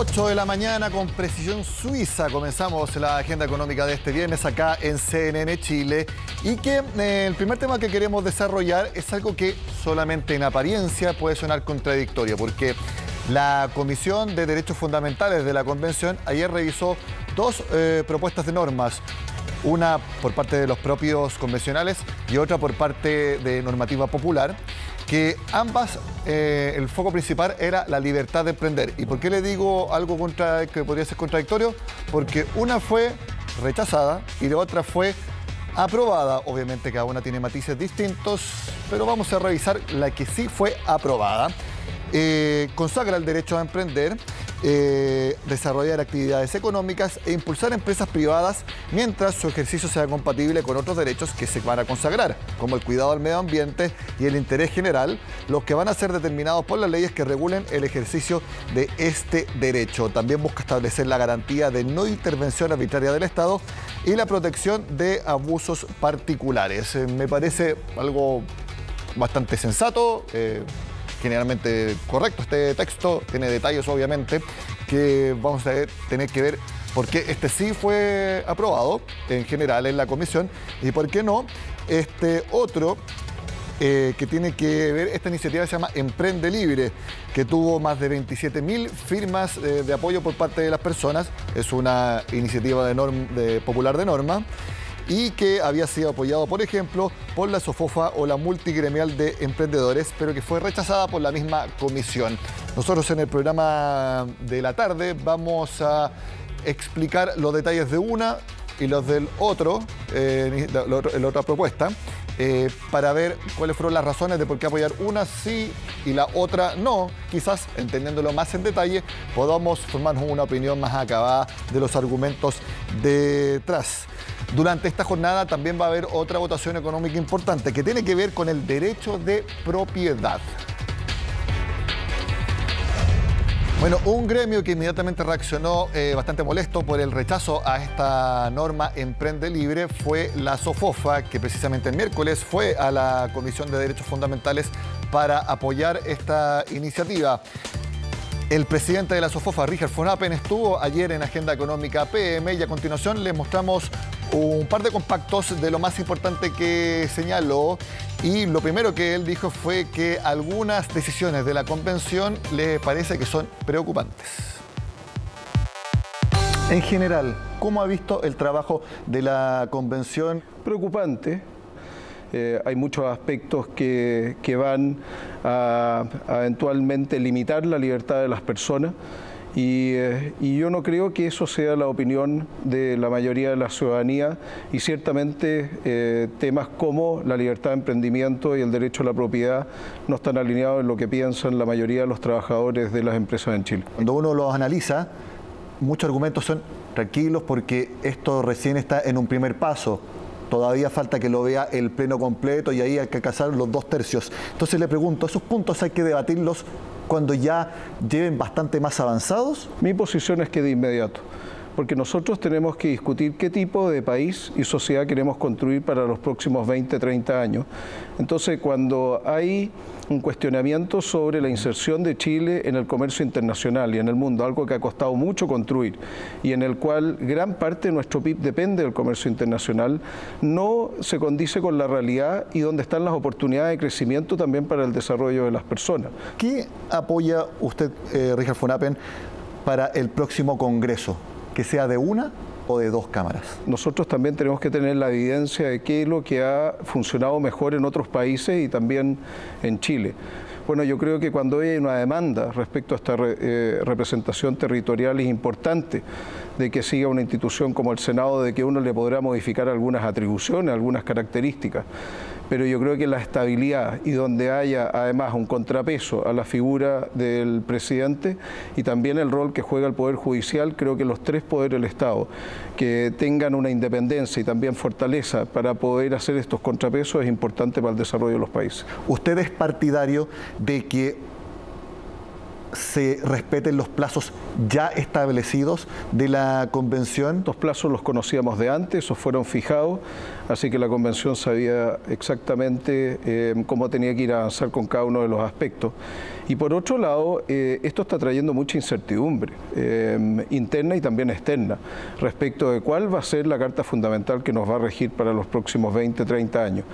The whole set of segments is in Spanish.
8 de la mañana con precisión suiza comenzamos la agenda económica de este viernes acá en CNN Chile y que el primer tema que queremos desarrollar es algo que solamente en apariencia puede sonar contradictorio porque la Comisión de Derechos Fundamentales de la Convención ayer revisó dos propuestas de normas, una por parte de los propios convencionales y otra por parte de normativa popular, que ambas, el foco principal era la libertad de emprender. ¿Y por qué le digo algo que podría ser contradictorio? Porque una fue rechazada y la otra fue aprobada. Obviamente cada una tiene matices distintos, pero vamos a revisar la que sí fue aprobada. Consagra el derecho a emprender, desarrollar actividades económicas e impulsar empresas privadas mientras su ejercicio sea compatible con otros derechos que se van a consagrar, como el cuidado del medio ambiente y el interés general, los que van a ser determinados por las leyes que regulen el ejercicio de este derecho. También busca establecer la garantía de no intervención arbitraria del Estado y la protección de abusos particulares. Me parece algo bastante sensato, generalmente correcto. Este texto tiene detalles, obviamente, que vamos a tener que ver por qué este sí fue aprobado en general en la comisión y por qué no este otro que tiene que ver. Esta iniciativa se llama Emprende Libre, que tuvo más de 27.000 firmas de apoyo por parte de las personas. Es una iniciativa popular de norma y que había sido apoyado, por ejemplo, por la SOFOFA o la Multigremial de Emprendedores, pero que fue rechazada por la misma comisión. Nosotros en el programa de la tarde vamos a explicar los detalles de una y los del otro, la otra propuesta, para ver cuáles fueron las razones de por qué apoyar una sí y la otra no. Quizás, entendiéndolo más en detalle, podamos formarnos una opinión más acabada de los argumentos detrás. Durante esta jornada también va a haber otra votación económica importante que tiene que ver con el derecho de propiedad. Bueno, un gremio que inmediatamente reaccionó bastante molesto por el rechazo a esta norma Emprende Libre fue la SOFOFA, que precisamente el miércoles fue a la Comisión de Derechos Fundamentales para apoyar esta iniciativa. El presidente de la SOFOFA, Richard von Appen, estuvo ayer en Agenda Económica PM y a continuación les mostramos un par de compactos de lo más importante que señaló. Y lo primero que él dijo fue que algunas decisiones de la convención le parece que son preocupantes. En general, ¿cómo ha visto el trabajo de la convención? Preocupante. Hay muchos aspectos que van a eventualmente limitar la libertad de las personas y yo no creo que eso sea la opinión de la mayoría de la ciudadanía y ciertamente temas como la libertad de emprendimiento y el derecho a la propiedad no están alineados en lo que piensan la mayoría de los trabajadores de las empresas en Chile. Cuando uno los analiza, muchos argumentos son tranquilos porque esto recién está en un primer paso. Todavía falta que lo vea el pleno completo y ahí hay que alcanzar los 2/3. Entonces le pregunto, ¿esos puntos hay que debatirlos cuando ya lleven bastante más avanzados? Mi posición es que de inmediato, porque nosotros tenemos que discutir qué tipo de país y sociedad queremos construir para los próximos 20, 30 años. Entonces, cuando hay un cuestionamiento sobre la inserción de Chile en el comercio internacional y en el mundo, algo que ha costado mucho construir y en el cual gran parte de nuestro PIB depende del comercio internacional, no se condice con la realidad y donde están las oportunidades de crecimiento también para el desarrollo de las personas. ¿Qué apoya usted, Richard von Appen, para el próximo Congreso? ¿Que sea de una o de dos cámaras? Nosotros también tenemos que tener la evidencia de qué es lo que ha funcionado mejor en otros países y también en Chile. Bueno, yo creo que cuando hay una demanda respecto a esta representación territorial es importante de que siga una institución como el Senado, de que uno le podrá modificar algunas atribuciones, algunas características. Pero yo creo que la estabilidad y donde haya además un contrapeso a la figura del presidente y también el rol que juega el Poder Judicial, creo que los tres poderes del Estado que tengan una independencia y también fortaleza para poder hacer estos contrapesos es importante para el desarrollo de los países. ¿Usted es partidario de que se respeten los plazos ya establecidos de la convención? Estos plazos los conocíamos de antes o fueron fijados, así que la convención sabía exactamente cómo tenía que ir a avanzar con cada uno de los aspectos. Y por otro lado, esto está trayendo mucha incertidumbre interna y también externa respecto de cuál va a ser la carta fundamental que nos va a regir para los próximos 20, 30 años.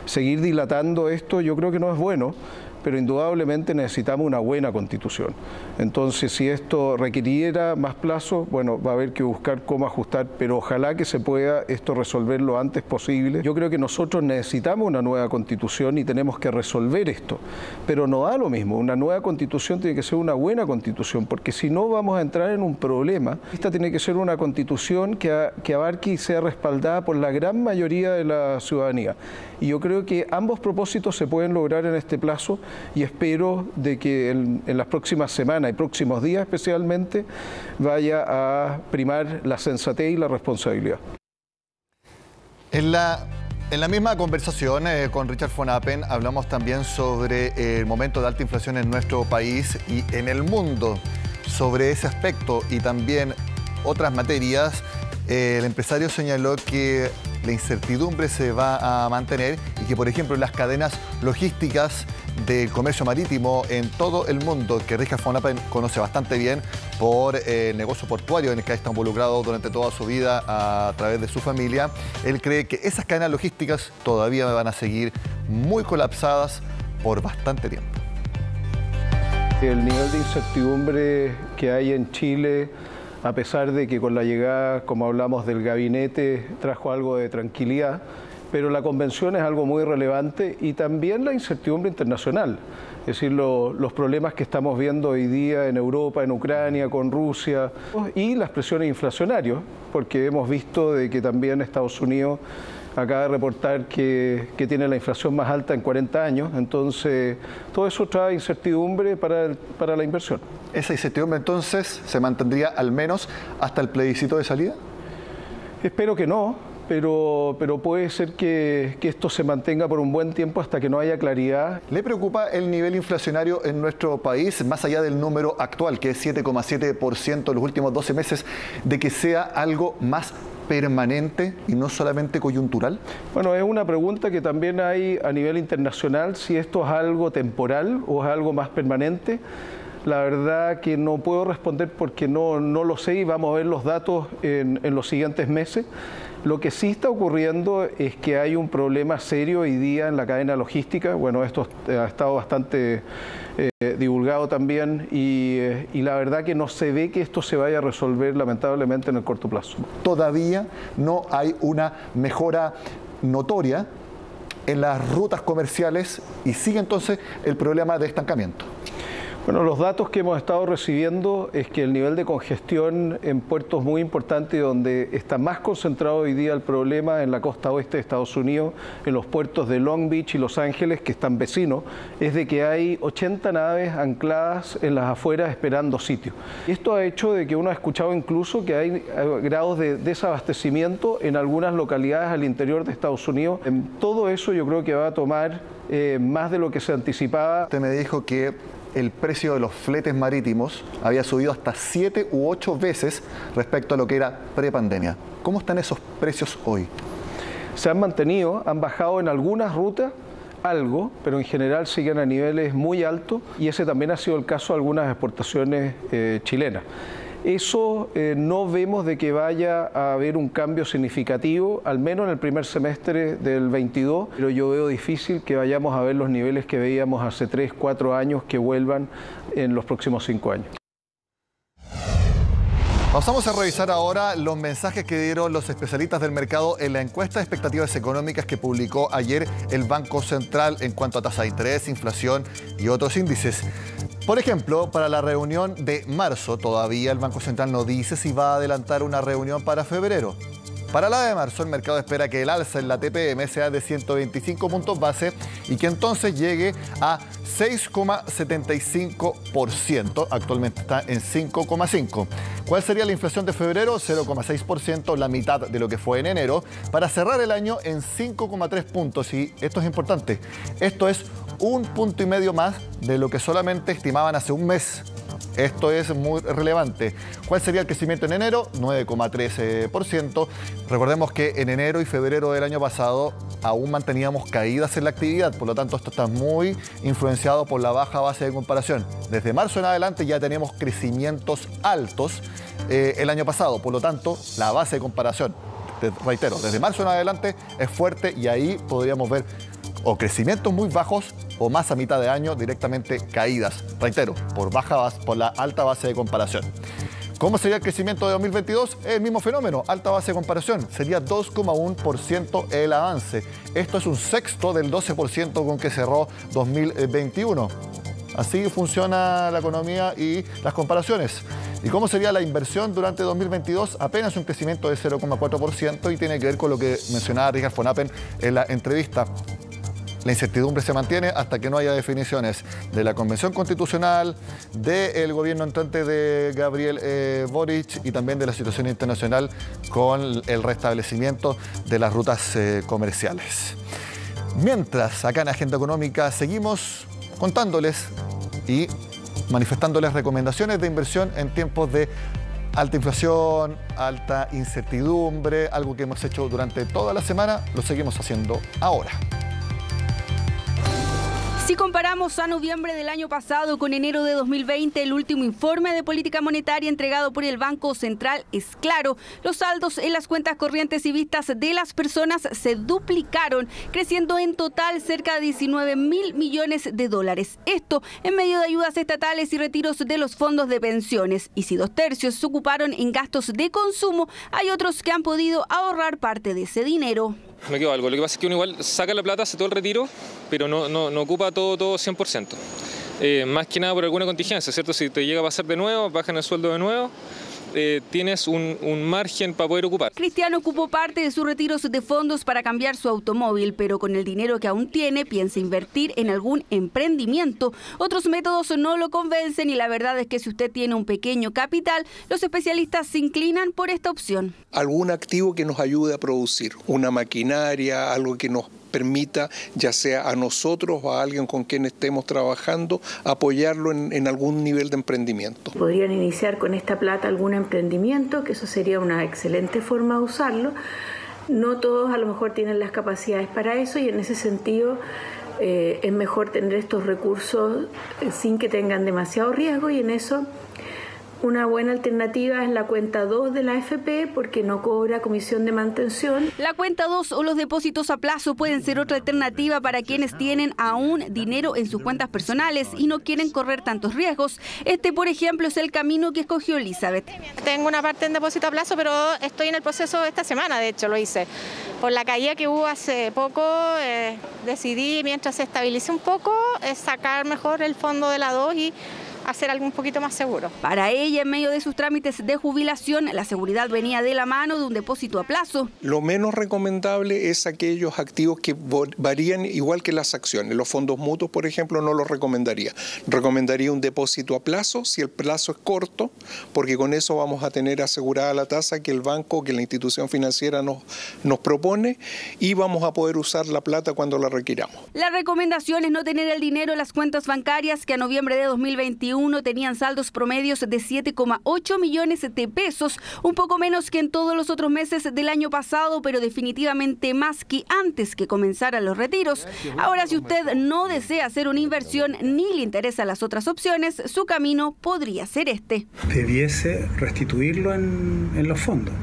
Seguir dilatando esto yo creo que no es bueno, pero indudablemente necesitamos una buena constitución. Entonces, si esto requiriera más plazo, bueno, va a haber que buscar cómo ajustar, pero ojalá que se pueda esto resolver lo antes posible. Yo creo que nosotros necesitamos una nueva constitución y tenemos que resolver esto, pero no da lo mismo. Una nueva constitución tiene que ser una buena constitución, porque si no vamos a entrar en un problema. Esta tiene que ser una constitución que abarque y sea respaldada por la gran mayoría de la ciudadanía. Y yo creo que ambos propósitos se pueden lograr en este plazo, y espero de que en las próximas semanas y próximos días especialmente vaya a primar la sensatez y la responsabilidad. En la misma conversación con Richard von Appen hablamos también sobre el momento de alta inflación en nuestro país y en el mundo. Sobre ese aspecto y también otras materias, el empresario señaló que la incertidumbre se va a mantener y que, por ejemplo, las cadenas logísticas del comercio marítimo en todo el mundo, que Richard von Appen conoce bastante bien por el negocio portuario en el que ha estado involucrado durante toda su vida a través de su familia, él cree que esas cadenas logísticas todavía van a seguir muy colapsadas por bastante tiempo. El nivel de incertidumbre que hay en Chile, a pesar de que con la llegada, como hablamos, del gabinete trajo algo de tranquilidad, pero la convención es algo muy relevante y también la incertidumbre internacional. Es decir, los problemas que estamos viendo hoy día en Europa, en Ucrania, con Rusia y las presiones inflacionarias, porque hemos visto de que también Estados Unidos acaba de reportar que tiene la inflación más alta en 40 años, entonces todo eso trae incertidumbre para la inversión. ¿Esa incertidumbre entonces se mantendría al menos hasta el plebiscito de salida? Espero que no, pero puede ser que esto se mantenga por un buen tiempo hasta que no haya claridad. ¿Le preocupa el nivel inflacionario en nuestro país, más allá del número actual, que es 7,7% en los últimos 12 meses, de que sea algo más permanente y no solamente coyuntural? Bueno, es una pregunta que también hay a nivel internacional, si esto es algo temporal o es algo más permanente. La verdad que no puedo responder porque no lo sé y vamos a ver los datos en los siguientes meses. Lo que sí está ocurriendo es que hay un problema serio hoy día en la cadena logística. Bueno, esto ha estado bastante divulgado también y la verdad que no se ve que esto se vaya a resolver lamentablemente en el corto plazo. Todavía no hay una mejora notoria en las rutas comerciales y sigue entonces el problema de estancamiento. Bueno, los datos que hemos estado recibiendo es que el nivel de congestión en puertos muy importantes, donde está más concentrado hoy día el problema en la costa oeste de Estados Unidos, en los puertos de Long Beach y Los Ángeles, que están vecinos, es de que hay 80 naves ancladas en las afueras esperando sitio. Esto ha hecho de que uno ha escuchado incluso que hay grados de desabastecimiento en algunas localidades al interior de Estados Unidos. En todo eso yo creo que va a tomar más de lo que se anticipaba. Usted me dijo que el precio de los fletes marítimos había subido hasta 7 u 8 veces respecto a lo que era prepandemia. ¿Cómo están esos precios hoy? Se han mantenido, han bajado en algunas rutas algo, pero en general siguen a niveles muy altos y ese también ha sido el caso de algunas exportaciones chilenas. Eso no vemos de que vaya a haber un cambio significativo, al menos en el primer semestre del 22, pero yo veo difícil que vayamos a ver los niveles que veíamos hace 3, 4 años que vuelvan en los próximos 5 años. Vamos a revisar ahora los mensajes que dieron los especialistas del mercado en la encuesta de expectativas económicas que publicó ayer el Banco Central en cuanto a tasa de interés, inflación y otros índices. Por ejemplo, para la reunión de marzo, todavía el Banco Central no dice si va a adelantar una reunión para febrero. Para la de marzo, el mercado espera que el alza en la TPM sea de 125 puntos base y que entonces llegue a 6,75%. Actualmente está en 5,5%. ¿Cuál sería la inflación de febrero? 0,6%, la mitad de lo que fue en enero, para cerrar el año en 5,3 puntos. Y esto es importante. Esto es 1,5 puntos más de lo que solamente estimaban hace un mes. Esto es muy relevante. ¿Cuál sería el crecimiento en enero? 9,13%. Recordemos que en enero y febrero del año pasado aún manteníamos caídas en la actividad, por lo tanto esto está muy influenciado por la baja base de comparación. Desde marzo en adelante ya tenemos crecimientos altos el año pasado, por lo tanto la base de comparación, reitero, desde marzo en adelante es fuerte y ahí podríamos ver o crecimientos muy bajos o más a mitad de año directamente caídas, reitero, por la alta base de comparación. ¿Cómo sería el crecimiento de 2022? El mismo fenómeno, alta base de comparación, sería 2,1% el avance. Esto es un sexto del 12% con que cerró 2021. Así funciona la economía y las comparaciones. ¿Y cómo sería la inversión durante 2022? Apenas un crecimiento de 0,4% y tiene que ver con lo que mencionaba Richard von Appen en la entrevista. La incertidumbre se mantiene hasta que no haya definiciones de la Convención Constitucional, del gobierno entrante de Gabriel Boric y también de la situación internacional con el restablecimiento de las rutas comerciales. Mientras, acá en Agenda Económica seguimos contándoles y manifestándoles recomendaciones de inversión en tiempos de alta inflación, alta incertidumbre, algo que hemos hecho durante toda la semana, lo seguimos haciendo ahora. Si comparamos a noviembre del año pasado con enero de 2020, el último informe de política monetaria entregado por el Banco Central es claro. Los saldos en las cuentas corrientes y vistas de las personas se duplicaron, creciendo en total cerca de 19.000 millones de dólares. Esto en medio de ayudas estatales y retiros de los fondos de pensiones. Y si 2/3 se ocuparon en gastos de consumo, hay otros que han podido ahorrar parte de ese dinero. Me quedó algo. Lo que pasa es que uno igual saca la plata, hace todo el retiro, pero no ocupa todo 100%. Más que nada por alguna contingencia, ¿cierto? Si te llega a pasar de nuevo, bajan el sueldo de nuevo, tienes un margen para poder ocupar. Cristiano ocupó parte de sus retiros de fondos para cambiar su automóvil, pero con el dinero que aún tiene piensa invertir en algún emprendimiento. Otros métodos no lo convencen y la verdad es que si usted tiene un pequeño capital, los especialistas se inclinan por esta opción. Algún activo que nos ayude a producir, una maquinaria, algo que nos permita, ya sea a nosotros o a alguien con quien estemos trabajando, apoyarlo en algún nivel de emprendimiento. Podrían iniciar con esta plata algún emprendimiento, que eso sería una excelente forma de usarlo. No todos a lo mejor tienen las capacidades para eso y en ese sentido es mejor tener estos recursos sin que tengan demasiado riesgo y en eso una buena alternativa es la cuenta 2 de la AFP porque no cobra comisión de mantención. La cuenta 2 o los depósitos a plazo pueden ser otra alternativa para quienes tienen aún dinero en sus cuentas personales y no quieren correr tantos riesgos. Este, por ejemplo, es el camino que escogió Elizabeth. Tengo una parte en depósito a plazo, pero estoy en el proceso esta semana, de hecho lo hice. Por la caída que hubo hace poco, decidí, mientras se estabilice un poco, sacar mejor el fondo de la 2 y hacer algo un poquito más seguro. Para ella, en medio de sus trámites de jubilación, la seguridad venía de la mano de un depósito a plazo. Lo menos recomendable es aquellos activos que varían igual que las acciones. Los fondos mutuos, por ejemplo, no los recomendaría. Recomendaría un depósito a plazo si el plazo es corto, porque con eso vamos a tener asegurada la tasa que el banco, que la institución financiera nos propone y vamos a poder usar la plata cuando la requiramos. La recomendación es no tener el dinero en las cuentas bancarias que a noviembre de 2021 tenían saldos promedios de 7,8 millones de pesos, un poco menos que en todos los otros meses del año pasado, pero definitivamente más que antes que comenzaran los retiros. Ahora, si usted no desea hacer una inversión ni le interesan las otras opciones, su camino podría ser este. Debiese restituirlo en los fondos.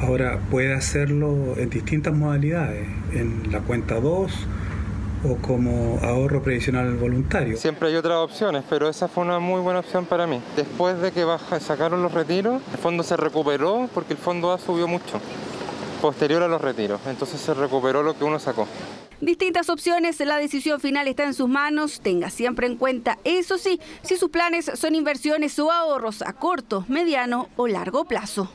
Ahora puede hacerlo en distintas modalidades, en la cuenta 2, o como ahorro previsional voluntario. Siempre hay otras opciones, pero esa fue una muy buena opción para mí. Después de que sacaron los retiros, el fondo se recuperó porque el fondo A subió mucho, posterior a los retiros, entonces se recuperó lo que uno sacó. Distintas opciones, la decisión final está en sus manos. Tenga siempre en cuenta, eso sí, si sus planes son inversiones o ahorros a corto, mediano o largo plazo.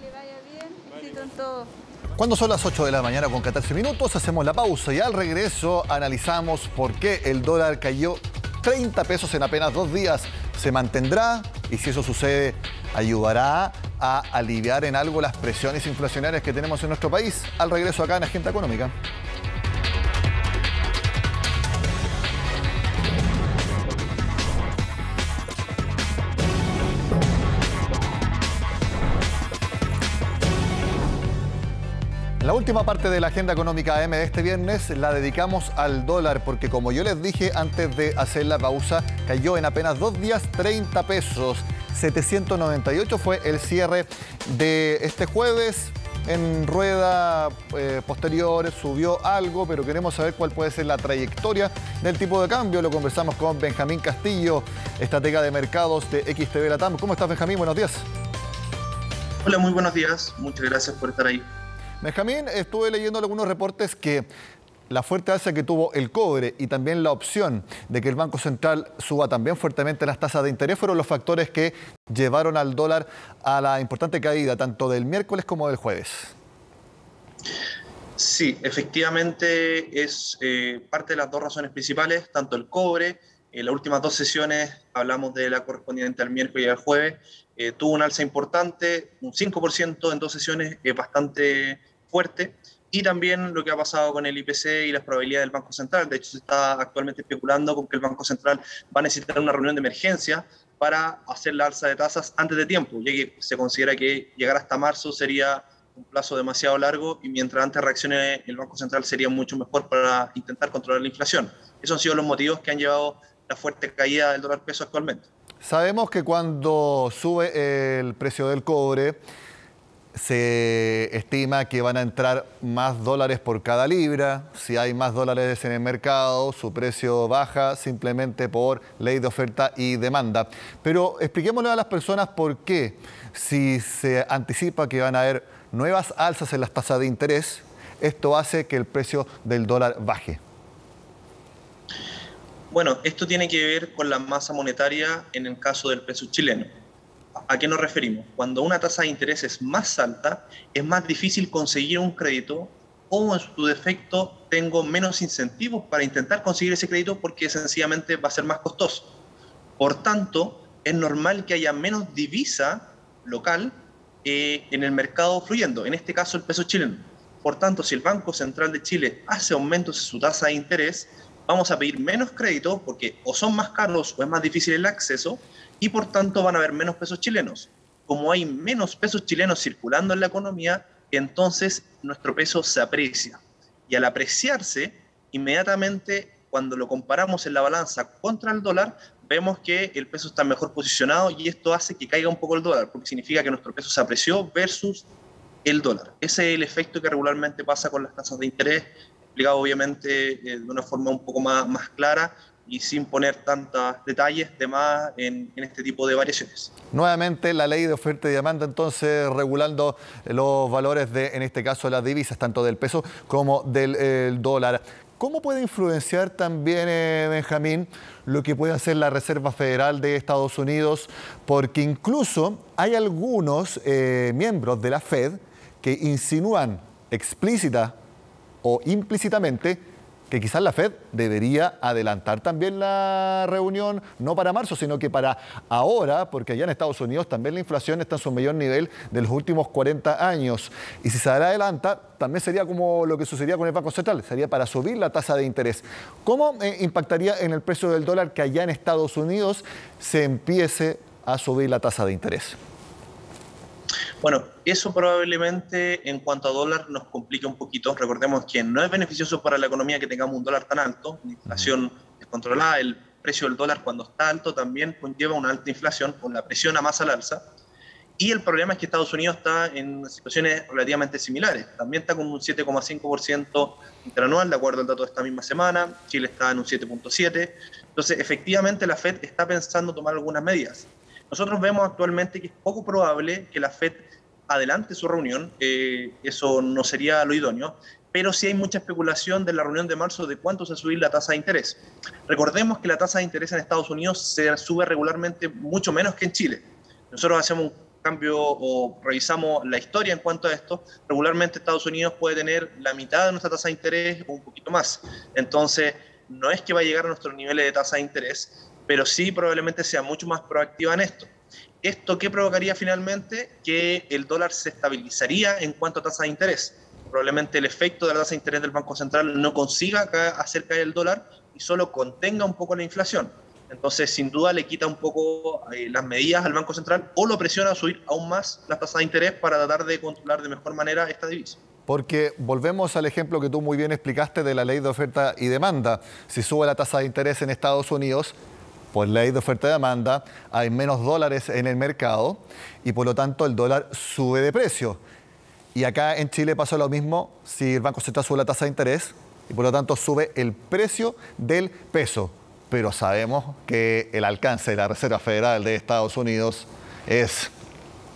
Cuando son las 8 de la mañana con 14 minutos, hacemos la pausa y al regreso analizamos por qué el dólar cayó 30 pesos en apenas 2 días. ¿Se mantendrá? Y si eso sucede, ¿ayudará a aliviar en algo las presiones inflacionarias que tenemos en nuestro país? Al regreso acá en Agenda Económica. La última parte de la agenda económica AM de este viernes la dedicamos al dólar, porque como yo les dije antes de hacer la pausa, cayó en apenas 2 días 30 pesos. 798 fue el cierre de este jueves. En rueda posterior subió algo, pero queremos saber cuál puede ser la trayectoria del tipo de cambio. Lo conversamos con Benjamín Castillo, estratega de mercados de XTB Latam. ¿Cómo estás, Benjamín? Buenos días. Hola, muy buenos días. Muchas gracias por estar ahí. Benjamín, estuve leyendo algunos reportes que la fuerte alza que tuvo el cobre y también la opción de que el Banco Central suba también fuertemente las tasas de interés fueron los factores que llevaron al dólar a la importante caída, tanto del miércoles como del jueves. Sí, efectivamente es parte de las dos razones principales, tanto el cobre, en las últimas 2 sesiones, hablamos de la correspondiente al miércoles y al jueves, tuvo un alza importante, un 5% en 2 sesiones, bastante fuerte. Y también lo que ha pasado con el IPC y las probabilidades del Banco Central. De hecho, se está actualmente especulando con que el Banco Central va a necesitar una reunión de emergencia para hacer la alza de tasas antes de tiempo, ya que se considera que llegar hasta marzo sería un plazo demasiado largo y mientras antes reaccione el Banco Central sería mucho mejor para intentar controlar la inflación. Esos han sido los motivos que han llevado la fuerte caída del dólar peso actualmente. Sabemos que cuando sube el precio del cobre, se estima que van a entrar más dólares por cada libra. Si hay más dólares en el mercado, su precio baja simplemente por ley de oferta y demanda. Pero expliquémosle a las personas por qué, si se anticipa que van a haber nuevas alzas en las tasas de interés, esto hace que el precio del dólar baje. Bueno, esto tiene que ver con la masa monetaria en el caso del peso chileno. ¿A qué nos referimos? Cuando una tasa de interés es más alta, es más difícil conseguir un crédito o en su defecto tengo menos incentivos para intentar conseguir ese crédito porque sencillamente va a ser más costoso. Por tanto, es normal que haya menos divisa local en el mercado fluyendo, en este caso el peso chileno. Por tanto, si el Banco Central de Chile hace aumentos en su tasa de interés, vamos a pedir menos crédito porque o son más caros o es más difícil el acceso, y por tanto van a haber menos pesos chilenos. Como hay menos pesos chilenos circulando en la economía, entonces nuestro peso se aprecia. Y al apreciarse, inmediatamente cuando lo comparamos en la balanza contra el dólar, vemos que el peso está mejor posicionado y esto hace que caiga un poco el dólar, porque significa que nuestro peso se apreció versus el dólar. Ese es el efecto que regularmente pasa con las tasas de interés, explicado obviamente de una forma un poco más clara, y sin poner tantos detalles de más en este tipo de variaciones. Nuevamente la ley de oferta y demanda entonces regulando los valores de, en este caso, las divisas, tanto del peso como del dólar. ¿Cómo puede influenciar también, Benjamín, lo que puede hacer la Reserva Federal de Estados Unidos? Porque incluso hay algunos miembros de la Fed que insinúan explícita o implícitamente que quizás la Fed debería adelantar también la reunión, no para marzo, sino que para ahora, porque allá en Estados Unidos también la inflación está en su mayor nivel de los últimos 40 años. Y si se adelanta, también sería como lo que sucedía con el Banco Central, sería para subir la tasa de interés. ¿Cómo impactaría en el precio del dólar que allá en Estados Unidos se empiece a subir la tasa de interés? Bueno, eso probablemente en cuanto a dólar nos complica un poquito. Recordemos que no es beneficioso para la economía que tengamos un dólar tan alto, una inflación descontrolada. El precio del dólar cuando está alto también conlleva una alta inflación, con la presión a más al alza. Y el problema es que Estados Unidos está en situaciones relativamente similares. También está con un 7,5% interanual, de acuerdo al dato de esta misma semana. Chile está en un 7,7%. Entonces, efectivamente, la Fed está pensando tomar algunas medidas. Nosotros vemos actualmente que es poco probable que la Fed adelante su reunión, eso no sería lo idóneo, pero sí hay mucha especulación de la reunión de marzo de cuánto se va a subir la tasa de interés. Recordemos que la tasa de interés en Estados Unidos se sube regularmente mucho menos que en Chile. Nosotros hacemos un cambio o revisamos la historia en cuanto a esto. Regularmente Estados Unidos puede tener la mitad de nuestra tasa de interés o un poquito más. Entonces, no es que va a llegar a nuestros niveles de tasa de interés, pero sí probablemente sea mucho más proactiva en esto. ¿Esto qué provocaría finalmente? Que el dólar se estabilizaría en cuanto a tasa de interés. Probablemente el efecto de la tasa de interés del Banco Central no consiga hacer caer el dólar y solo contenga un poco la inflación. Entonces, sin duda, le quita un poco las medidas al Banco Central o lo presiona a subir aún más las tasas de interés para tratar de controlar de mejor manera esta divisa. Porque volvemos al ejemplo que tú muy bien explicaste de la ley de oferta y demanda. Si sube la tasa de interés en Estados Unidos, por ley de oferta y demanda, hay menos dólares en el mercado y por lo tanto el dólar sube de precio. Y acá en Chile pasa lo mismo si el Banco Central sube la tasa de interés y por lo tanto sube el precio del peso. Pero sabemos que el alcance de la Reserva Federal de Estados Unidos es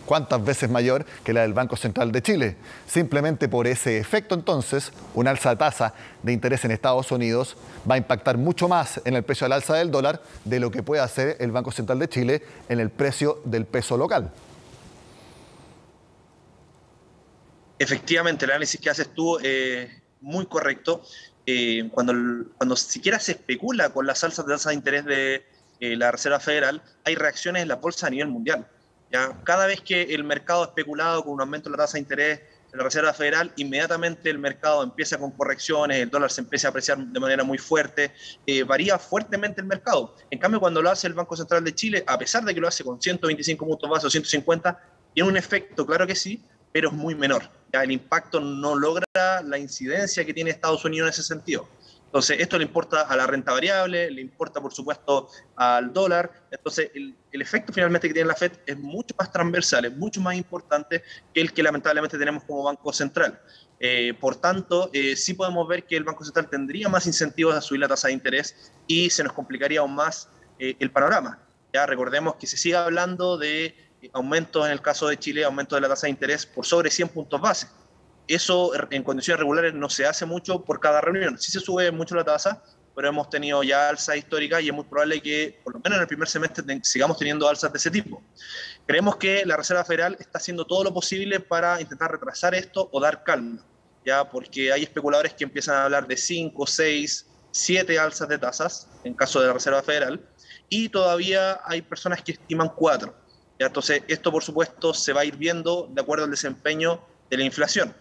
¿cuántas veces mayor que la del Banco Central de Chile? Simplemente por ese efecto, entonces, un alza de tasa de interés en Estados Unidos va a impactar mucho más en el precio del alza del dólar de lo que puede hacer el Banco Central de Chile en el precio del peso local. Efectivamente, el análisis que haces tú es muy correcto. Cuando siquiera se especula con las alzas de tasa de interés de la Reserva Federal, hay reacciones en la bolsa a nivel mundial. ¿Ya? Cada vez que el mercado ha especulado con un aumento de la tasa de interés de la Reserva Federal, inmediatamente el mercado empieza con correcciones, el dólar se empieza a apreciar de manera muy fuerte, varía fuertemente el mercado. En cambio, cuando lo hace el Banco Central de Chile, a pesar de que lo hace con 125 puntos base o 150, tiene un efecto, claro que sí, pero es muy menor. ¿Ya? El impacto no logra la incidencia que tiene Estados Unidos en ese sentido. Entonces, esto le importa a la renta variable, le importa, por supuesto, al dólar. Entonces, el efecto finalmente que tiene la FED es mucho más transversal, es mucho más importante que el que lamentablemente tenemos como Banco Central. Por tanto, sí podemos ver que el Banco Central tendría más incentivos a subir la tasa de interés y se nos complicaría aún más el panorama. Ya recordemos que se sigue hablando de aumentos, en el caso de Chile, aumento de la tasa de interés por sobre 100 puntos base. Eso en condiciones regulares no se hace mucho por cada reunión. Sí se sube mucho la tasa, pero hemos tenido ya alzas históricas y es muy probable que, por lo menos en el primer semestre, sigamos teniendo alzas de ese tipo. Creemos que la Reserva Federal está haciendo todo lo posible para intentar retrasar esto o dar calma, ya porque hay especuladores que empiezan a hablar de 5, 6, 7 alzas de tasas, en caso de la Reserva Federal, y todavía hay personas que estiman 4. ¿Ya? Entonces, esto, por supuesto, se va a ir viendo de acuerdo al desempeño de la inflación.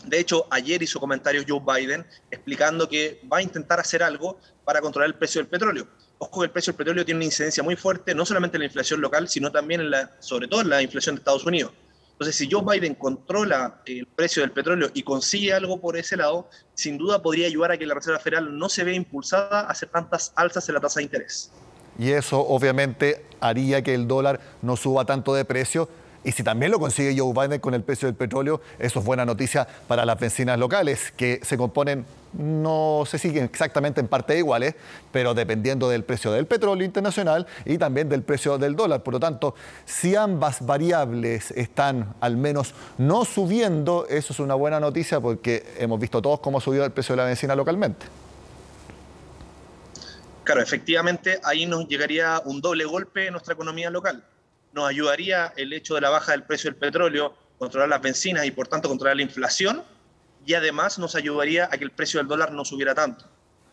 De hecho, ayer hizo comentarios Joe Biden explicando que va a intentar hacer algo para controlar el precio del petróleo. Ojo que el precio del petróleo tiene una incidencia muy fuerte, no solamente en la inflación local, sino también, sobre todo en la inflación de Estados Unidos. Entonces, si Joe Biden controla el precio del petróleo y consigue algo por ese lado, sin duda podría ayudar a que la Reserva Federal no se vea impulsada a hacer tantas alzas en la tasa de interés. Y eso, obviamente, haría que el dólar no suba tanto de precio. Y si también lo consigue Joe Biden con el precio del petróleo, eso es buena noticia para las bencinas locales, que se componen, no se siguen exactamente en partes iguales, pero dependiendo del precio del petróleo internacional y también del precio del dólar. Por lo tanto, si ambas variables están al menos no subiendo, eso es una buena noticia porque hemos visto todos cómo ha subido el precio de la bencina localmente. Claro, efectivamente, ahí nos llegaría un doble golpe en nuestra economía local. Nos ayudaría el hecho de la baja del precio del petróleo, controlar las bencinas y por tanto controlar la inflación, y además nos ayudaría a que el precio del dólar no subiera tanto.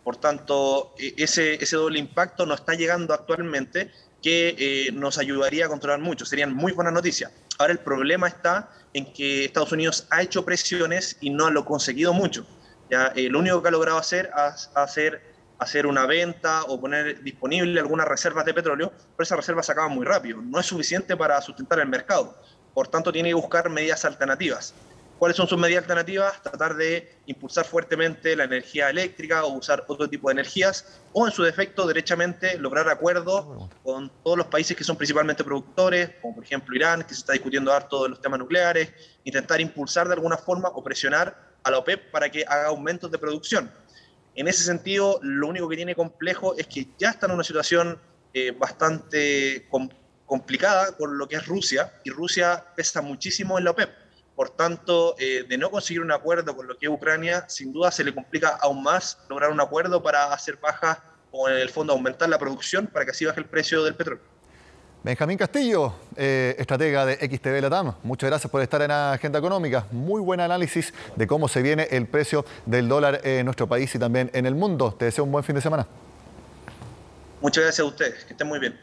Por tanto, ese doble impacto nos está llegando actualmente, que nos ayudaría a controlar mucho. Serían muy buenas noticias. Ahora el problema está en que Estados Unidos ha hecho presiones y no lo ha conseguido mucho. ¿Ya? Lo único que ha logrado hacer una venta o poner disponible algunas reservas de petróleo, pero esas reservas se acaban muy rápido. No es suficiente para sustentar el mercado. Por tanto, tiene que buscar medidas alternativas. ¿Cuáles son sus medidas alternativas? Tratar de impulsar fuertemente la energía eléctrica o usar otro tipo de energías, o en su defecto, derechamente, lograr acuerdos con todos los países que son principalmente productores, como por ejemplo Irán, que se está discutiendo harto de los temas nucleares, intentar impulsar de alguna forma o presionar a la OPEP para que haga aumentos de producción. En ese sentido, lo único que tiene complejo es que ya está en una situación bastante complicada con lo que es Rusia, y Rusia pesa muchísimo en la OPEP. Por tanto, de no conseguir un acuerdo con lo que es Ucrania, sin duda se le complica aún más lograr un acuerdo para hacer bajas o en el fondo aumentar la producción para que así baje el precio del petróleo. Benjamín Castillo, estratega de XTB Latam, muchas gracias por estar en Agenda Económica. Muy buen análisis de cómo se viene el precio del dólar en nuestro país y también en el mundo. Te deseo un buen fin de semana. Muchas gracias a ustedes, que estén muy bien.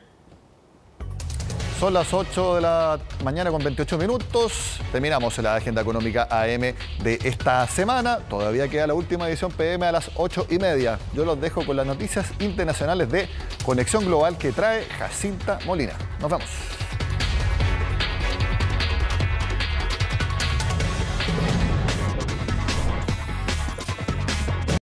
Son las 8 de la mañana con 28 minutos. Terminamos la Agenda Económica AM de esta semana. Todavía queda la última edición PM a las 8:30. Yo los dejo con las noticias internacionales de Conexión Global que trae Jacinta Molina. Nos vemos.